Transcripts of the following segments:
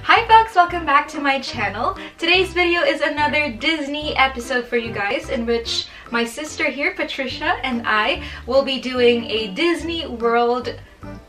Hi folks, welcome back to my channel. Today's video is another Disney episode for you guys in which my sister here, Patricia, and I will be doing a Disney World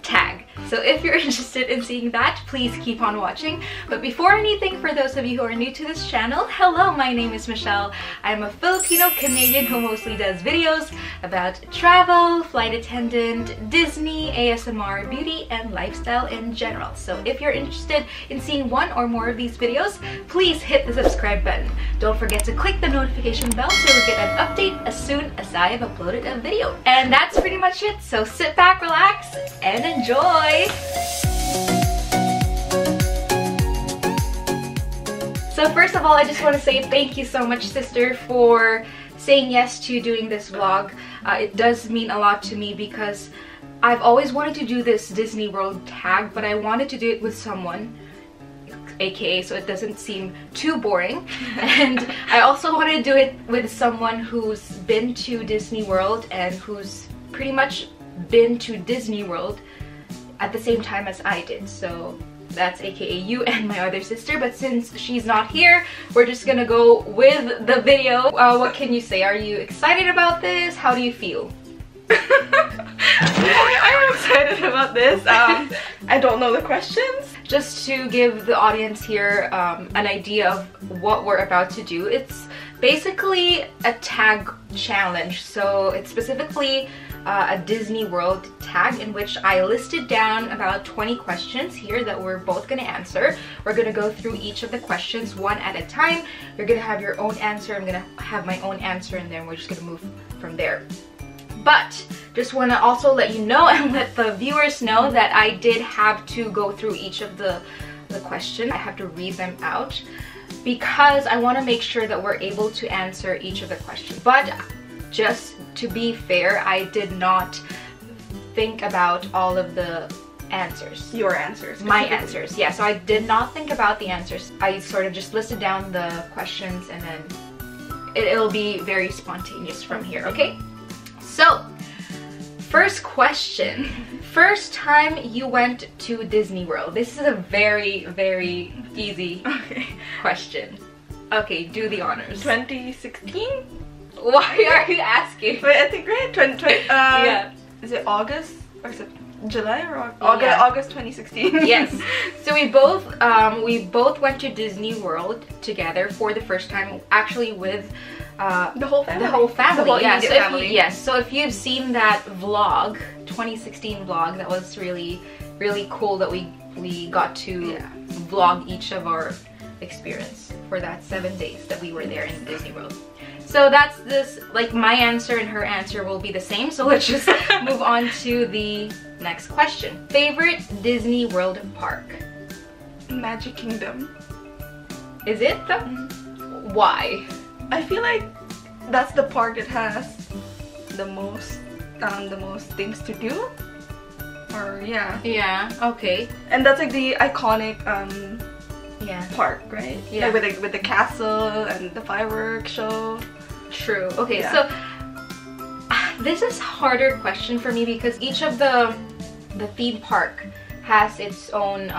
tag. So if you're interested in seeing that, please keep on watching. But before anything, for those of you who are new to this channel, hello, my name is Michelle. I'm a Filipino-Canadian who mostly does videos about travel, flight attendant, Disney, ASMR, beauty, and lifestyle in general. So if you're interested in seeing one or more of these videos, please hit the subscribe button. Don't forget to click the notification bell so you'll get an update as soon as I have uploaded a video. And that's pretty much it. So sit back, relax, and enjoy! So first of all, I just want to say thank you so much, sister, for saying yes to doing this vlog. It does mean a lot to me because I've always wanted to do this Disney World tag, but I wanted to do it with someone, aka so it doesn't seem too boring. And I also wanted to do it with someone who's been to Disney World and who's pretty much been to Disney World at the same time as I did. So that's aka you and my other sister. But since she's not here, we're just gonna go with the video. What can you say? Are you excited about this? How do you feel? I'm excited about this. I don't know the questions. Just to give the audience here an idea of what we're about to do, it's basically a tag challenge. So it's specifically a Disney World tag in which I listed down about 20 questions here that we're both going to answer. We're going to go through each of the questions one at a time. You're going to have your own answer, I'm going to have my own answer, and then we're just going to move from there. But just want to also let you know and let the viewers know that I did have to go through each of the questions. I have to read them out because I want to make sure that we're able to answer each of the questions. But just to be fair, I did not think about all of the answers. Your answers. My answers, yeah. So I did not think about the answers. I sort of just listed down the questions and then it'll be very spontaneous from here, okay? So, first question. First time you went to Disney World. This is a very, very easy question. Okay, do the honors. 2016? Why are you asking? Wait, I think right? Yeah. Is it August or is it July or August? Yeah. August 2016. Yes. So we both went to Disney World together for the first time, actually with the whole family. The whole family. The whole yeah. So family. Yes. So if you've seen that vlog, 2016 vlog, that was really, really cool that we got to vlog each of our experience for that 7 days that we were there in Disney World. So that's this, like my answer and her answer will be the same. So let's just move on to the next question. Favorite Disney World park? Magic Kingdom. Is it? Why? I feel like that's the park that has the most things to do. Or yeah. Yeah. Okay. And that's like the iconic park, right? Yeah. Like with the castle and the fireworks show. True. Okay, yeah. So this is a harder question for me because each of the theme park has its own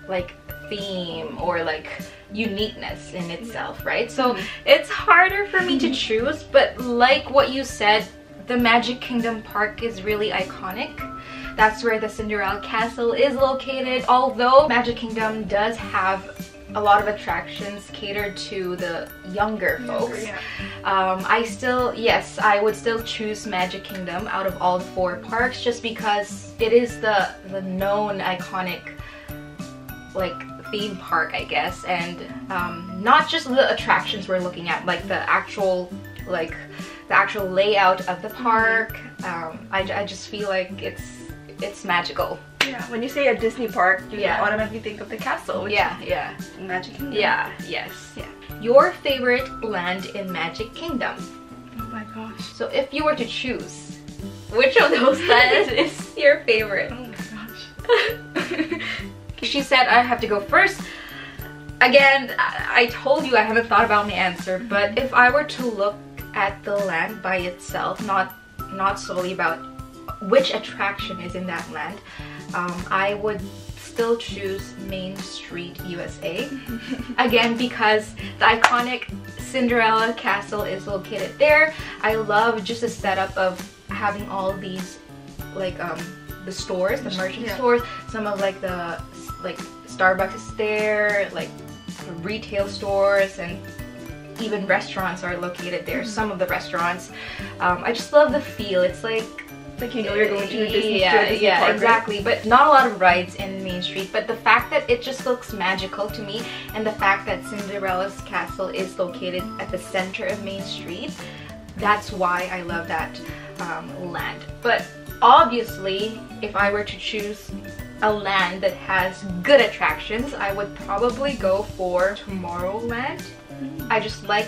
like theme or like uniqueness in itself, right? So it's harder for me to choose, but like what you said, the Magic Kingdom park is really iconic. That's where the Cinderella Castle is located. Although Magic Kingdom does have a lot of attractions catered to the younger folks, I would still choose Magic Kingdom out of all the 4 parks just because it is the known iconic like theme park, I guess, and not just the attractions we're looking at, like the actual layout of the park. I just feel like it's magical. Yeah, when you say a Disney park, you automatically think of the castle. Which is Magic Kingdom. Yeah, yes. Yeah. Your favorite land in Magic Kingdom? Oh my gosh. So if you were to choose, which of those lands is your favorite? Oh my gosh. She said I have to go first. Again, I told you I haven't thought about my answer, but if I were to look at the land by itself, not solely about which attraction is in that land, I would still choose Main Street, USA. Again, because the iconic Cinderella castle is located there. I love just the setup of having all these like the stores, the merchant stores, some of like the Starbucks is there, like retail stores, and even restaurants are located there. Some of the restaurants. I just love the feel. It's like you know you're going to Disney, Disney park, exactly. Right? But not a lot of rides in Main Street. But the fact that it just looks magical to me, and the fact that Cinderella's castle is located at the center of Main Street, that's why I love that land. But obviously, if I were to choose a land that has good attractions, I would probably go for Tomorrowland. I just like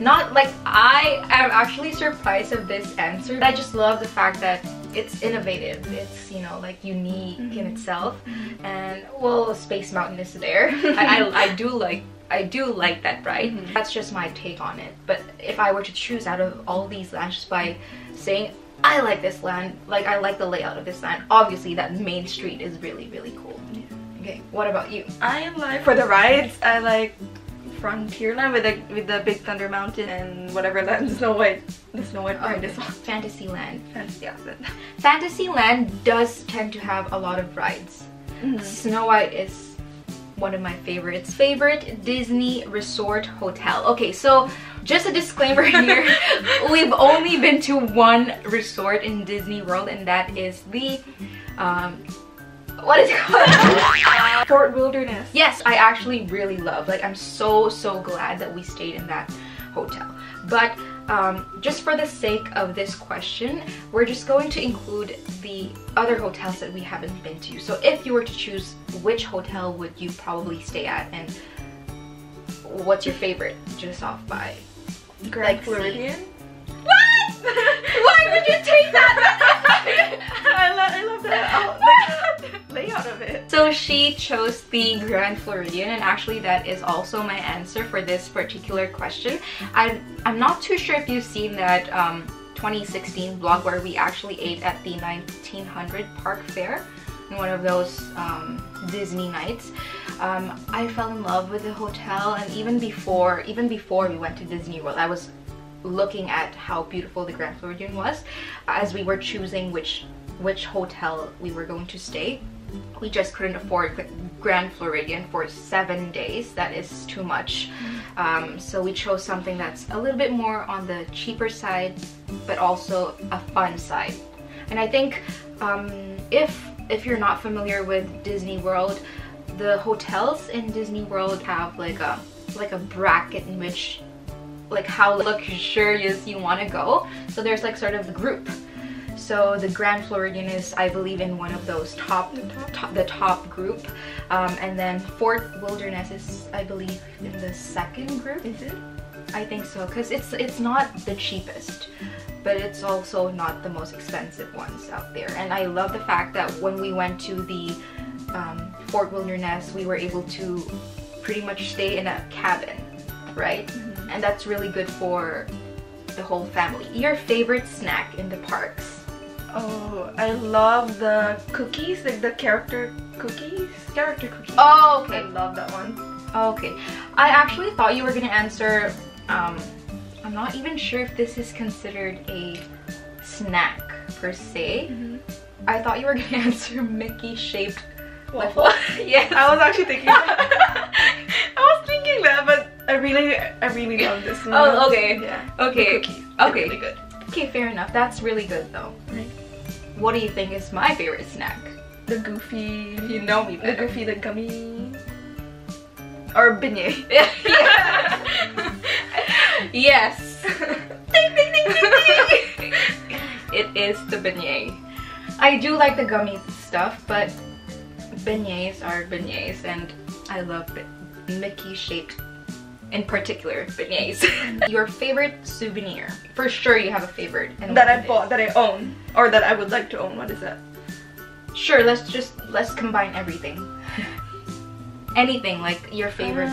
I am actually surprised of this answer. I just love the fact that it's innovative. It's, you know, like unique in itself. And well, Space Mountain is there. I do like that ride. That's just my take on it. But if I were to choose out of all these lands just by saying I like this land, like I like the layout of this land, obviously that Main Street is really, really cool. Okay, what about you? I like, for the rides, I like Frontierland with the Big Thunder Mountain and whatever land, the Snow White ride is on. Fantasyland. Yeah. Fantasyland does tend to have a lot of rides. Snow White is one of my favorites. Favorite Disney resort hotel. Okay, so just a disclaimer here. We've only been to one resort in Disney World, and that is the what is it called? Fort Wilderness. Yes, I actually really love. Like, I'm so glad that we stayed in that hotel. But just for the sake of this question, we're just going to include the other hotels that we haven't been to. So if you were to choose, which hotel would you probably stay at, and what's your favorite? Just off by Grand Floridian. What? Why would you take that? I love that layout of it. So she chose the Grand Floridian, and actually that is also my answer for this particular question. I'm not too sure if you've seen that 2016 vlog where we actually ate at the 1900 Park Fair in one of those Disney nights. I fell in love with the hotel, and even before we went to Disney World, I was looking at how beautiful the Grand Floridian was as we were choosing which hotel we were going to stay. We just couldn't afford Grand Floridian for 7 days. That is too much. So we chose something that's a little bit more on the cheaper side, but also a fun side. And I think if you're not familiar with Disney World, the hotels in Disney World have like a bracket in which, like, how luxurious you want to go. So there's like sort of the group. So the Grand Floridian is, I believe, in one of those the top group, and then Fort Wilderness is, I believe, in the second group. Is it? I think so, because it's not the cheapest, but it's also not the most expensive ones out there. And I love the fact that when we went to the Fort Wilderness, we were able to pretty much stay in a cabin, right? And that's really good for the whole family. Your favorite snack in the parks? Oh, I love the cookies, like the character cookies. Oh, okay. I love that one. Okay. I actually thought you were gonna answer, I'm not even sure if this is considered a snack per se. I thought you were gonna answer Mickey-shaped waffle. Yes. I was actually thinking that. I was thinking that, but I really love this one. Oh, okay. Yeah. Okay. The cookies. Okay. Really good. Okay, fair enough. That's really good though. Right. What do you think is my favorite snack? The Goofy. You know me better. The Goofy, the gummy. Or beignet. Yes. Ding, ding, ding, ding, ding. It is the beignet. I do like the gummy stuff, but beignets are beignets, and I love Mickey-shaped, in particular, beignets. Your favorite souvenir? For sure you have a favorite. And that I bought, that I own, or that I would like to own. What is that? Sure, let's combine everything. Anything, like your favorite.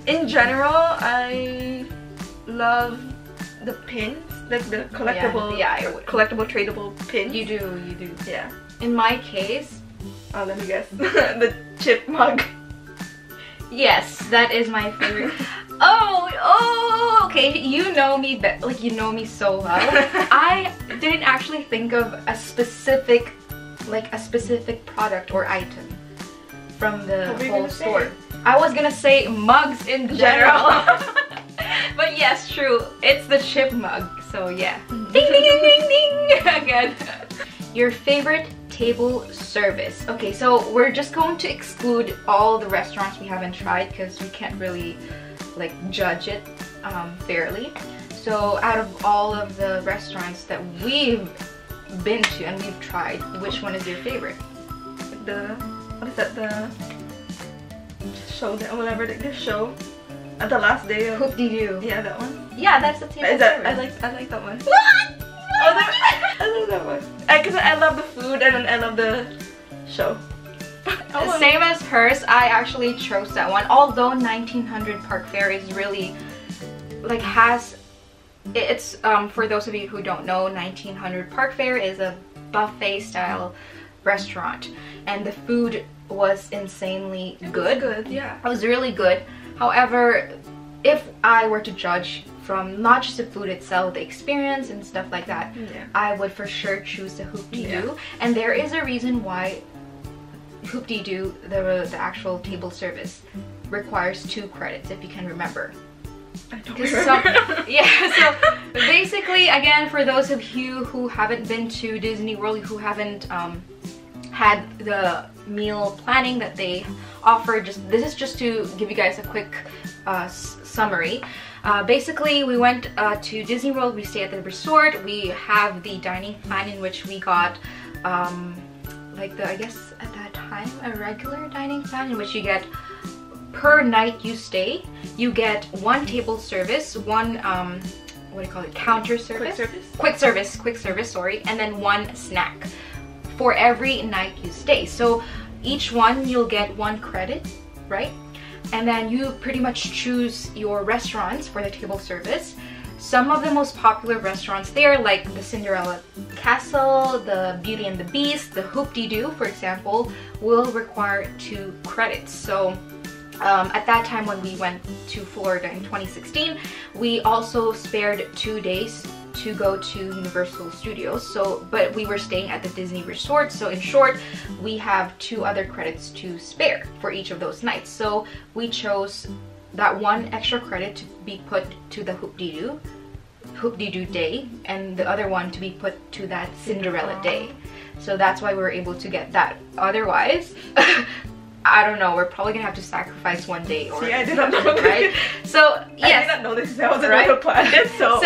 In general, I love the pins, like the collectible, Yeah, I would. collectible tradable pins. You do. Yeah. In my case, Oh, let me guess. The chip mug. Yes, that is my favorite. Oh, okay. You know me, like you know me so well. I didn't actually think of a specific product or item from the whole store. I was gonna say mugs in general. But yes, true. It's the chip mug. So yeah. Ding ding ding ding ding again. Your favorite table service. Okay, so we're just going to exclude all the restaurants we haven't tried because we can't really like judge it fairly. So out of all of the restaurants that we've been to and we've tried, which one is your favorite? What is that, the show, whatever, the show at the last day of Hoop-de-doo. Yeah, that one. Yeah, that's the table service. I like that one. What? I love that one. Because I love the food and then I love the show. Same as hers, I actually chose that one. Although 1900 Park Fair is really like it's for those of you who don't know, 1900 Park Fair is a buffet style restaurant and the food was insanely good. It was good, yeah. It was really good. However, if I were to judge from not just the food itself, the experience and stuff like that, yeah, I would for sure choose the Hoop-de-doo. Yeah. And there is a reason why Hoop-de-doo, the actual table service, requires 2 credits, if you can remember. I don't remember. Yeah, so basically, again, for those of you who haven't been to Disney World, who haven't had the meal planning that they offer, this is just to give you guys a quick summary. Basically, we went to Disney World, we stayed at the resort, we have the dining plan in which we got like I guess at that time, a regular dining plan in which you get per night you stay, you get 1 table service, 1 what do you call it, counter service? Quick service, sorry, and then 1 snack for every night you stay. So each one you'll get 1 credit, right? And then you pretty much choose your restaurants for the table service. Some of the most popular restaurants there, like the Cinderella Castle, the Beauty and the Beast, the Hoop-de-doo, for example, will require 2 credits. So at that time when we went to Florida in 2016, we also spared 2 days to go to Universal Studios. So, but we were staying at the Disney Resort, so in short, we have 2 other credits to spare for each of those nights. So we chose that 1 extra credit to be put to the Hoop-de-doo day, and the other one to be put to that Cinderella day. So that's why we were able to get that. Otherwise, I don't know, we're probably gonna have to sacrifice 1 day or I did not know this. Right? So yes, I did not know this. That was another plan. So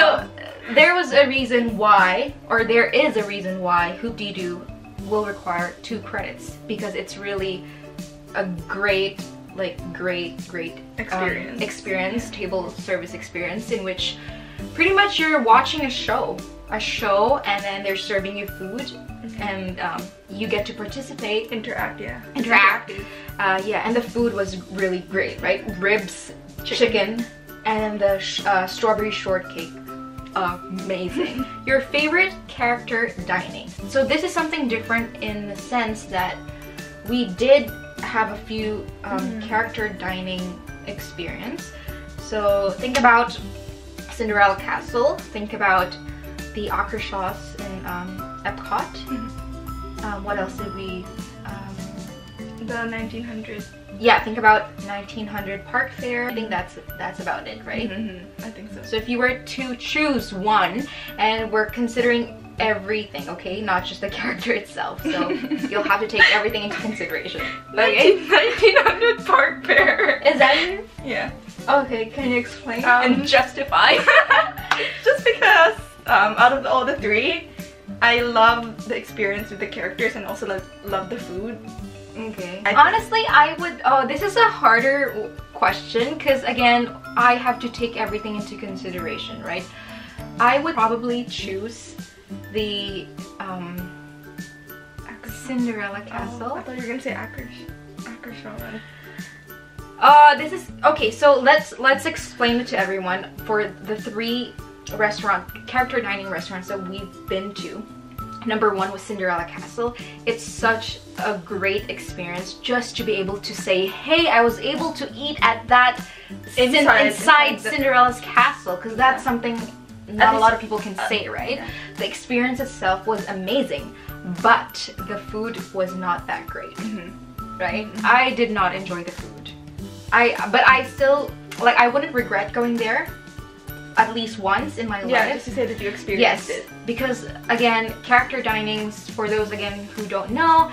there was a reason why, or there is a reason why Hoop-de-doo will require 2 credits, because it's really a great experience, table service experience, in which pretty much you're watching a show, and then they're serving you food, and you get to participate, interact. Yeah, and the food was really great, right? Ribs, chicken, and the strawberry shortcake. Amazing. Your favorite character dining. So this is something different in the sense that we did have a few character dining experience. So think about Cinderella Castle, think about the Akershots in Epcot. What else did we the 1900. Yeah, think about 1900 Park Fair. I think that's about it, right? I think so. So if you were to choose one, and we're considering everything, okay, not just the character itself, so you'll have to take everything into consideration. Okay, 1900 Park Fair. Is that it? Yeah. Okay, can you explain and justify? Just because out of all the 3, I love the experience with the characters and also love the food. Okay. Honestly, I would... Oh, this is a harder question because, again, I have to take everything into consideration, right? I would probably choose the Cinderella Castle. I thought you were gonna say Akershots. This is... Okay, so let's explain it to everyone. For the 3 character dining restaurants that we've been to Number 1 was Cinderella Castle. It's such a great experience just to be able to say, hey, I was able to eat at that inside Cinderella's castle, because that's something not a lot of people can say, right? Yeah. The experience itself was amazing, but the food was not that great, right? I did not enjoy the food. But I still, like, I wouldn't regret going there at least once in my life. Yeah, just to say that you experienced it. Because again, character dinings, for those again who don't know,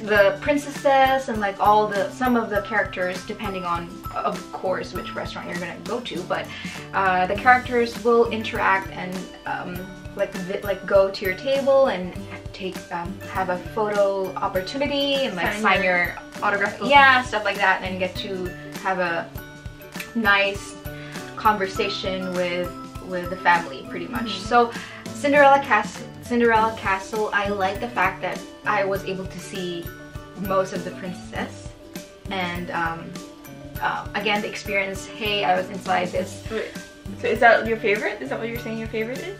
the princesses and like some of the characters, depending on of course which restaurant you're gonna go to, but the characters will interact and like go to your table and have a photo opportunity and like sign your autograph book. Yeah, stuff like that, and get to have a nice conversation with the family, pretty much. So Cinderella Castle, I like the fact that I was able to see most of the princesses, and again, the experience, hey, I was inside this. So is that your favorite? Is that what you're saying your favorite is?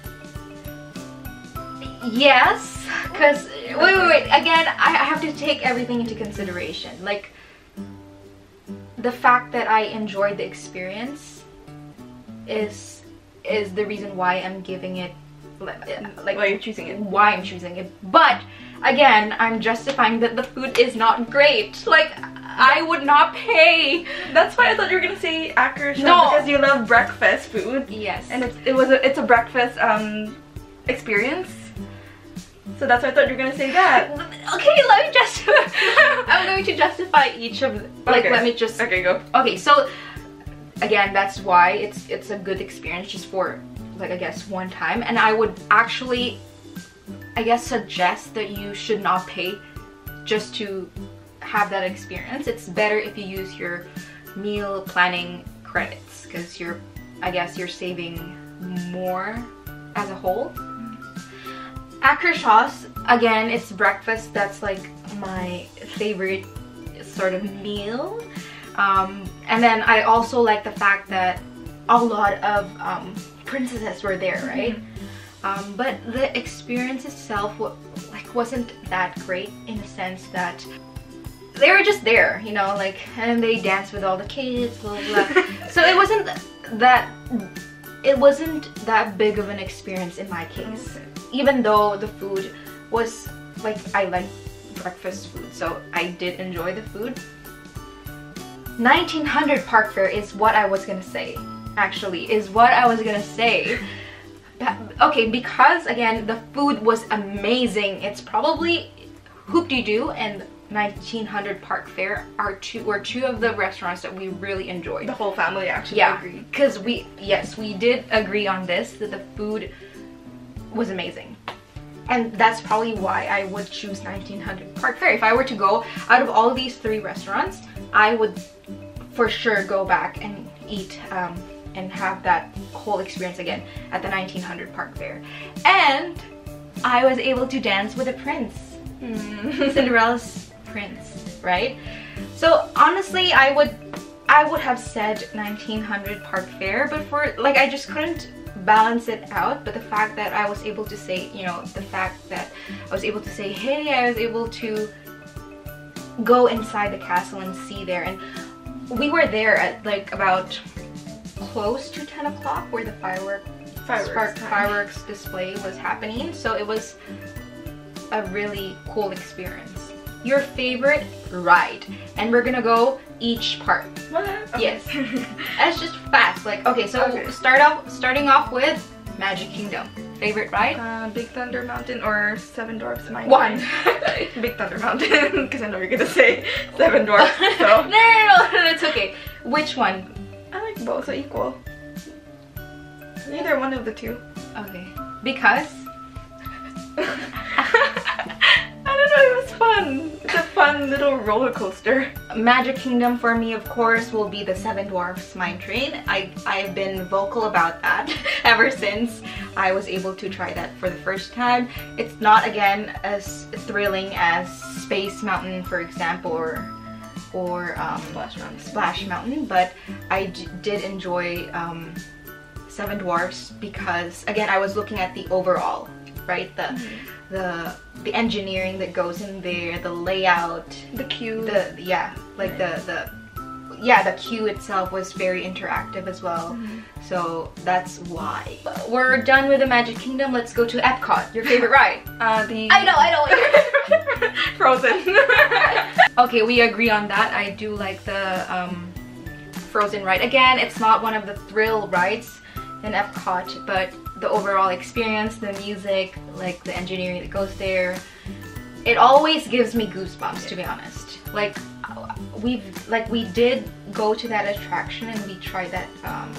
Yes, because wait, again, I have to take everything into consideration. Like, the fact that I enjoyed the experience is the reason why I'm giving it, like why you're choosing it. Why I'm choosing it. But again, I'm justifying that the food is not great. Like, I would not pay. That's why I thought you were gonna say Akra Chef, No, because you love breakfast food. Yes, and it's a breakfast experience. So that's why I thought you were gonna say that. Okay, let me just. I'm going to justify each of. Like, okay. Let me just. Okay, go. Okay, so again, that's why it's a good experience just for, like, I guess one time, and I would actually, I guess, suggest that you should not pay just to have that experience. It's better if you use your meal planning credits, because I guess you're saving more as a whole. Akra Sauce, again, it's breakfast. That's like my favorite sort of meal. And then I also like the fact that a lot of princesses were there, right? But the experience itself wasn't that great, in a sense that they were just there, you know, like, and they danced with all the kids, blah, blah, blah. So it wasn't that big of an experience in my case. Even though the food was, like, I like breakfast food, so I did enjoy the food. 1900 Park Fair is what I was gonna say, actually, Okay, because again, the food was amazing. It's probably Hoop-de-Doo and 1900 Park Fair were two of the restaurants that we really enjoyed. The whole family actually agreed. Because we did agree on this, that the food was amazing. And that's probably why I would choose 1900 Park Fair. If I were to go out of all these 3 restaurants, I would for sure go back and eat and have that whole experience again at the 1900 Park Fair. And I was able to dance with a prince. Cinderella's prince, right? So honestly, I would have said 1900 Park Fair, but for, like, I just couldn't balance it out. But the fact that I was able to say, you know, the fact that I was able to say, hey, I was able to go inside the castle and see there, and we were there at like about close to 10 o'clock where the fireworks display was happening, so it was a really cool experience. Your favorite ride, and we're gonna go each part. What? Okay. Yes. That's just fast. Like, okay, so starting off with Magic Kingdom. Favorite ride? Big Thunder Mountain or Seven Dwarfs Mine One. Train. Big Thunder Mountain, because I know you're gonna say Seven Dwarfs. So. No, it's okay. Which one? I like both, so equal. Either one of the two. Okay. Because? I don't know, it was fun. It's a fun little roller coaster. Magic Kingdom for me, of course, will be the Seven Dwarfs Mine Train. I've been vocal about that ever since I was able to try that for the first time. It's not, again, as thrilling as Space Mountain, for example, or Splash Mountain, but I did enjoy Seven Dwarfs because, again, I was looking at the overall, right? The engineering that goes in there, the layout, the queue, the queue itself was very interactive as well. So that's why. We're done with the Magic Kingdom. Let's go to Epcot. Your favorite ride? I know. Frozen. Okay, we agree on that. I do like the Frozen ride. Again, it's not one of the thrill rides in Epcot, but the overall experience, the music, like the engineering that goes there, it always gives me goosebumps, to be honest. Like we did go to that attraction and we tried that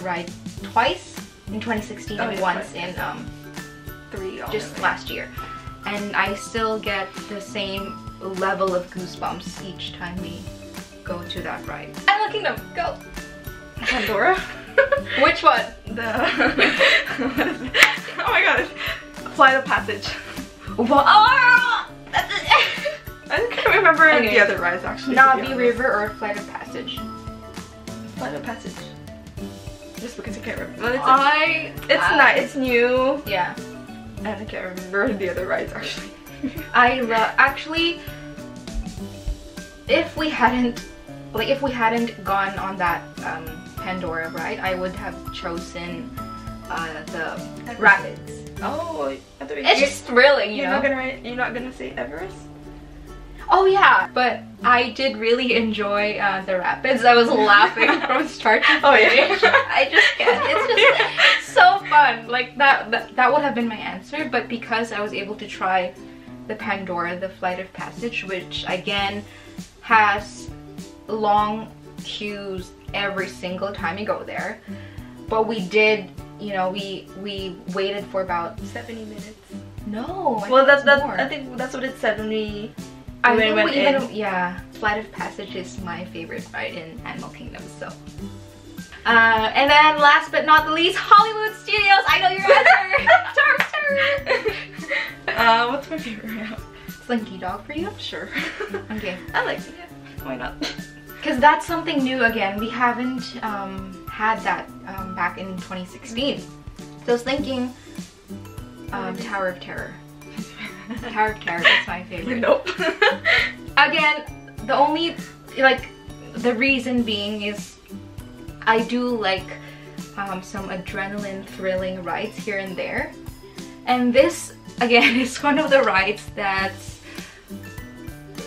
ride twice in 2016 and once in just last year, and I still get the same level of goosebumps each time we go to that ride. Animal Kingdom, go! Pandora? Which one? Oh my god, Flight of Passage. What? I can't remember the other rides actually. Navi River or Flight of Passage? Flight of Passage. Just because I can't remember. It's nice. It's new. Yeah. And I can't remember the other rides actually. I love. Actually, if we hadn't gone on that Pandora ride, I would have chosen the Rapids. Oh, it's just thrilling, you know. You're not gonna say Everest? Oh yeah, but I did really enjoy the Rapids. I was laughing from start to finish. Oh yeah. I just can't. It's just so fun. Like that would have been my answer, but because I was able to try the Pandora, the Flight of Passage, which again has long queues every single time you go there, but we did, you know, we waited for about 70 minutes. No. Well, that's I think that's what it said when we. Yeah, Flight of Passage is my favorite ride in Animal Kingdom. So, and then last but not the least, Hollywood Studios. I know your answer. Terror. What's my favorite ride? Slinky Dog for you? Sure. Okay. I like it. Why not? Because that's something new again. We haven't had that back in 2016. So I was thinking Tower of Terror. Tower of Terror is my favorite. Nope. Again, the only, like, the reason being is I do like some adrenaline thrilling rides here and there. And this, again, is one of the rides that's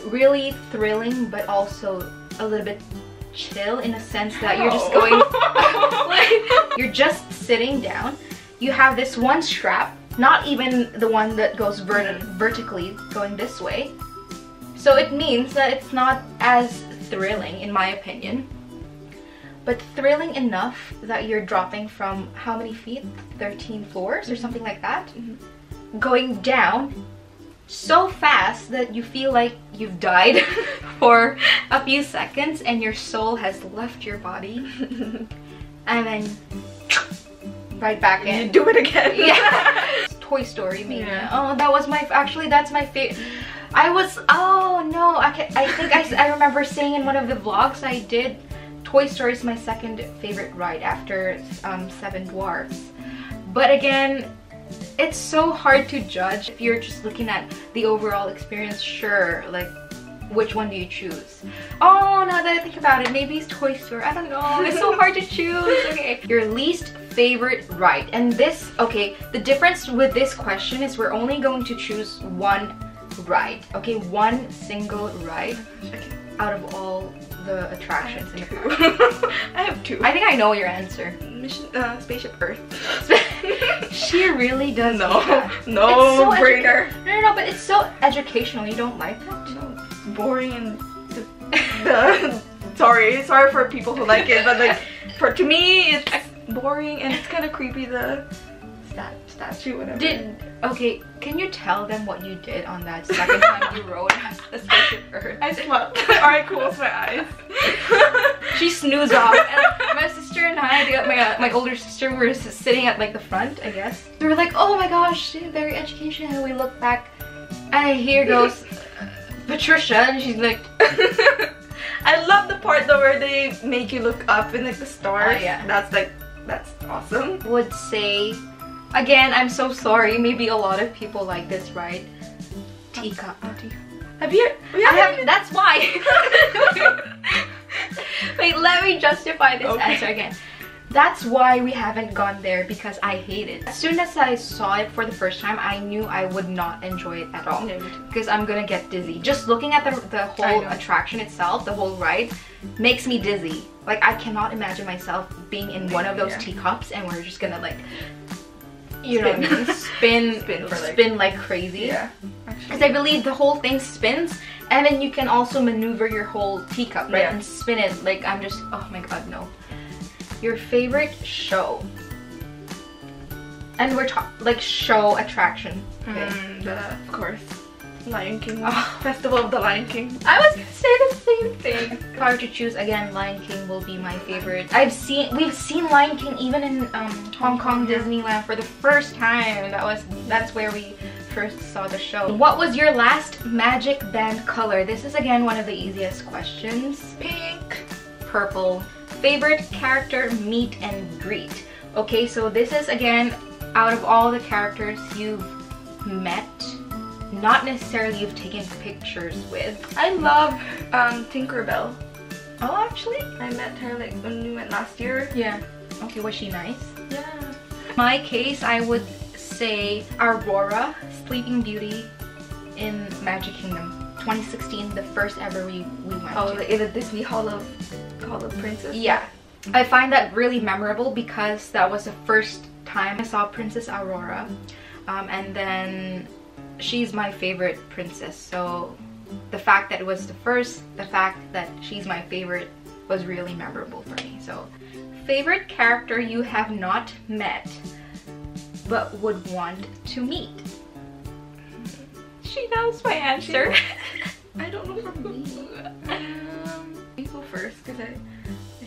really thrilling, but also a little bit chill in a sense that you're just going, like, you're just sitting down. You have this one strap, not even the one that goes vertically going this way. So it means that it's not as thrilling, in my opinion, but thrilling enough that you're dropping from how many feet? 13 floors or something like that? Going down so fast that you feel like you've died for a few seconds and your soul has left your body and then right back in. You do it again. Yeah. Toy Story Mania. Yeah. Oh, that was that's my favorite. Oh no, I remember saying in one of the vlogs I did, Toy Story is my second favorite ride after Seven Dwarfs. But again, it's so hard to judge if you're just looking at the overall experience. Sure, like, which one do you choose? Oh, now that I think about it, maybe it's Toy Story. I don't know. It's so hard to choose. Okay, your least favorite ride. And this, okay, the difference with this question is we're only going to choose one ride. Okay, one single ride out of all the attractions in the park. I have two. I think I know your answer. Spaceship Earth. She really does. No, no brainer. No, but it's so educational. You don't like that? No, it's boring and sorry for people who like it, but like to me it's boring and it's kind of creepy. The statue, whatever. Okay, can you tell them what you did on that second time you rode the Spaceship Earth? I slept. Alright, close my eyes. She snoozed off. And my sister and I, my older sister, we were sitting at like the front, I guess. We were like, oh my gosh, very educational. And we look back, and here goes Patricia, and she's like. I love the part though where they make you look up in like the stars. Yeah. That's awesome. Would say Again, I'm so sorry. Maybe a lot of people like this, right? Teacup. Have you? That's why. Wait, let me justify this answer again. That's why we haven't gone there, because I hate it. As soon as I saw it for the first time, I knew I would not enjoy it at all. Because I'm gonna get dizzy. Just looking at the whole attraction itself, the whole ride, makes me dizzy. Like, I cannot imagine myself being in one of those teacups and we're just gonna like, you know what I mean? Spin like crazy. Yeah. Because I believe the whole thing spins, and then you can also maneuver your whole teacup, right? And spin it. Like, I'm just, oh my god, no. Your favorite show? And we're talking like show attraction. Okay. Of course, Lion King. Festival of the Lion King. I was gonna say the same thing. If I were to choose again, Lion King will be my favorite. We've seen Lion King even in Hong Kong Disneyland for the first time. That's where we first saw the show. What was your last magic band color? This is again one of the easiest questions. Pink. Purple. Favorite character meet and greet. Okay, so this is again out of all the characters you've met, not necessarily you've taken pictures with. I love Tinkerbell. Oh, actually? I met her like when we went last year. Yeah. Okay, was she nice? Yeah. In my case, I would say Aurora, Sleeping Beauty in Magic Kingdom. 2016, the first ever we went to. Like in the Disney Hall of Princess? Yeah. I find that really memorable because that was the first time I saw Princess Aurora. And then she's my favorite princess. So the fact that it was the first, the fact that she's my favorite was really memorable for me. So favorite character you have not met but would want to meet? She knows my answer. I don't know for me. You go first because I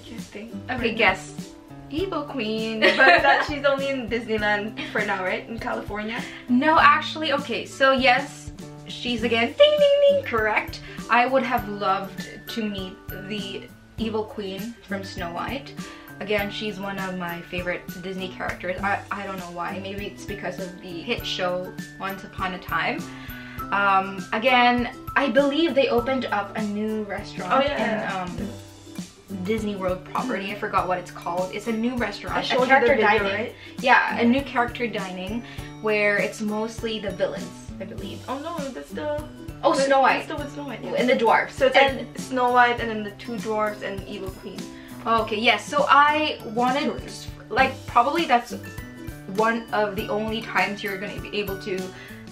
can't think. Okay, guess. Evil Queen, but that she's only in Disneyland for now, right? In California? No, actually, okay, so yes, she's again, ding ding ding, correct. I would have loved to meet the Evil Queen from Snow White. Again, she's one of my favorite Disney characters. I don't know why, maybe it's because of the hit show Once Upon a Time. Again, I believe they opened up a new restaurant in Disney World property. I forgot what it's called. It's a new restaurant. A character dining, right? Yeah, a new character dining where it's mostly the villains, I believe. Oh no, that's the... Oh, Snow White. That's still with Snow White, yeah. And the dwarfs. So it's like Snow White and then the two dwarfs and Evil Queen. Okay, yes. So I wanted, like, probably that's one of the only times you're going to be able to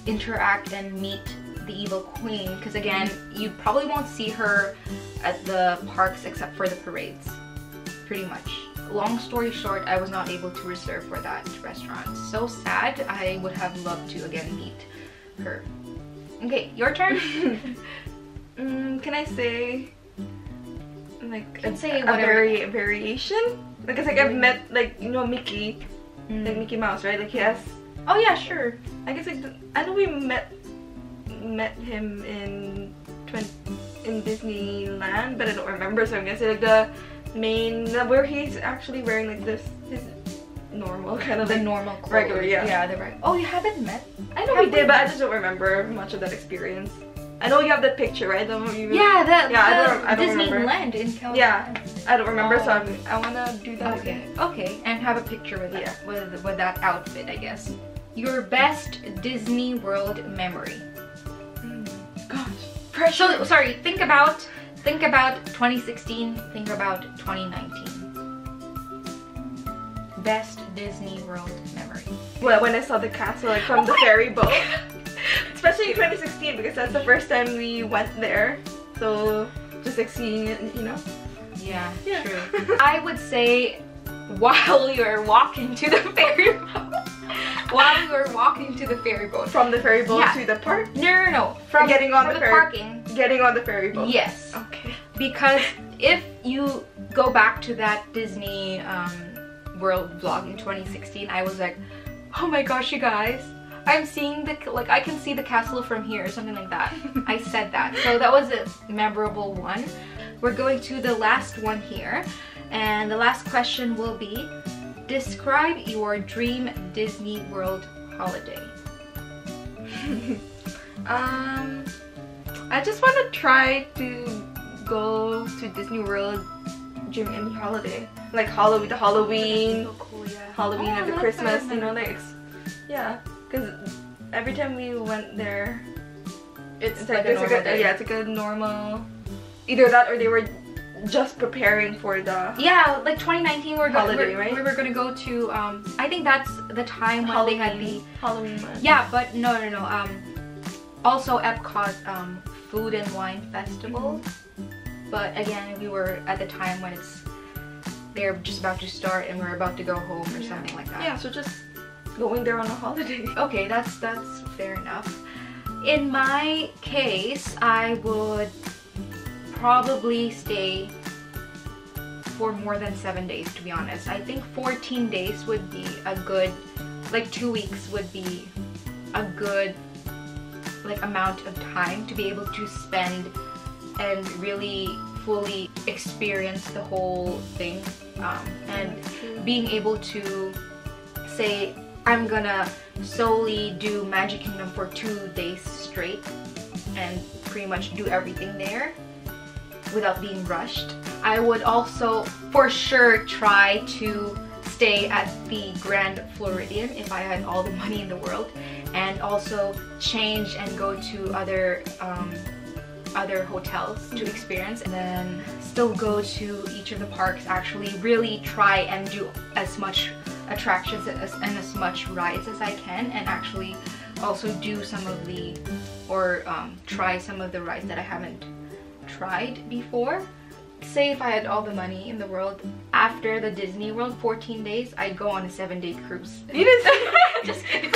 interact and meet the Evil Queen, because again, you probably won't see her at the parks except for the parades, pretty much. Long story short, I was not able to reserve for that restaurant. So sad. I would have loved to again meet her. Okay, your turn. Can I say like a variation? Like it's like I've met, like, you know, Mickey, like Mickey Mouse, right? Like he has. Oh yeah, sure. I guess like I know we met him in Disneyland, but I don't remember. So I'm gonna say like the main where he's actually wearing like this his normal kind of the like normal clothes. Regular, yeah, the regular. Oh, you haven't met? I know we did, but I just don't remember much of that experience. I know you have that picture, right? I don't remember. Disneyland in California. Yeah, I don't remember, so I wanna do that again. Okay, and have a picture with that, with that outfit, I guess. Your best Disney World memory. Gosh, pressure. So, sorry, think about 2016, think about 2019. Best Disney World memory. Well, when I saw the castle, like from the ferry boat. Especially in 2016, because that's the first time we went there. So just like seeing it, you know. Yeah. True. I would say while you're walking to the ferry boat. While you were walking to the ferry boat. From the ferry boat to the park? No. From getting on the parking. Getting on the ferry boat. Yes. Okay. Because if you go back to that Disney World vlog in 2016, I was like, oh my gosh, you guys, I'm seeing I can see the castle from here, or something like that. I said that. So that was a memorable one. We're going to the last one here. And the last question will be, Describe your dream Disney World holiday. I just want to try to go to Disney World during any holiday, like Halloween, the Halloween, So cool, yeah. Halloween Oh, and the that's Christmas, nice. you know, like, yeah, because every time we went there, It's like a normal day. yeah, it's like a normal, either that or they were just preparing for the Yeah, like 2019 Holiday, right? we were gonna go to I think that's the time when they had the Halloween one. yeah, but no, also Epcot Food and Wine Festival. But again, we were at the time when they're just about to start and we're about to go home or something like that. Yeah, so just going there on a holiday. Okay, that's fair enough. In my case, I would probably stay for more than 7 days, to be honest. I think 14 days would be a good, like 2 weeks would be a good like amount of time to be able to spend and really fully experience the whole thing, and being able to say I'm gonna solely do Magic Kingdom for 2 days straight and pretty much do everything there without being rushed. I would also for sure try to stay at the Grand Floridian if I had all the money in the world, and also change and go to other hotels to experience, and then still go to each of the parks, actually really try and do as much attractions and as much rides as I can, and actually also do some of the try some of the rides that I haven't tried before. Say if I had all the money in the world, after the Disney World 14 days, I'd go on a 7-day cruise. You didn't say Just kidding.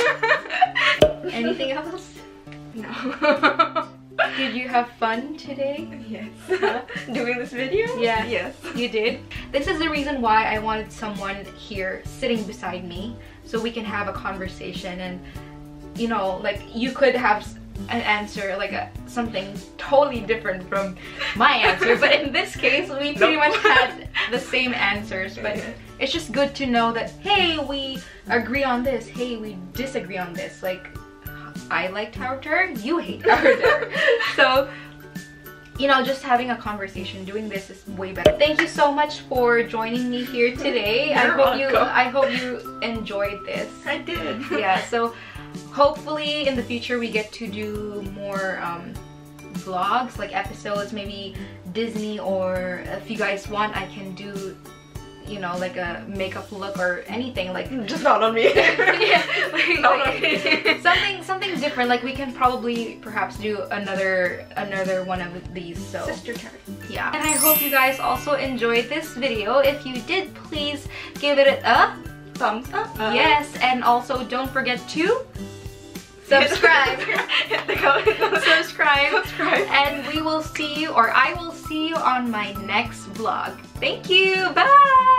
Anything else? no. Did you have fun today? Yes. Doing this video? Yeah. Yes. You did? This is the reason why I wanted someone here sitting beside me so we can have a conversation, and you know, like you could have an answer like something totally different from my answer, but in this case we pretty much had the same answers. But it's just good to know that, hey, we agree on this, hey, we disagree on this. Like, I like Tower Tour, you hate Tower Tour. So, you know, just having a conversation, doing this is way better. Thank you so much for joining me here today. I hope you enjoyed this. I did. Yeah, so hopefully in the future we get to do more vlogs, like episodes, maybe Disney, or if you guys want, I can do, you know, like a makeup look or anything, like just not on me. yeah, Not on me. something different. Like we can probably perhaps do another one of these. So Sister Terry. yeah, and I hope you guys also enjoyed this video. If you did, please give it a Thumbs up. yes, and also don't forget to subscribe. Subscribe. And we will see you, or I will see you on my next vlog. Thank you. Bye.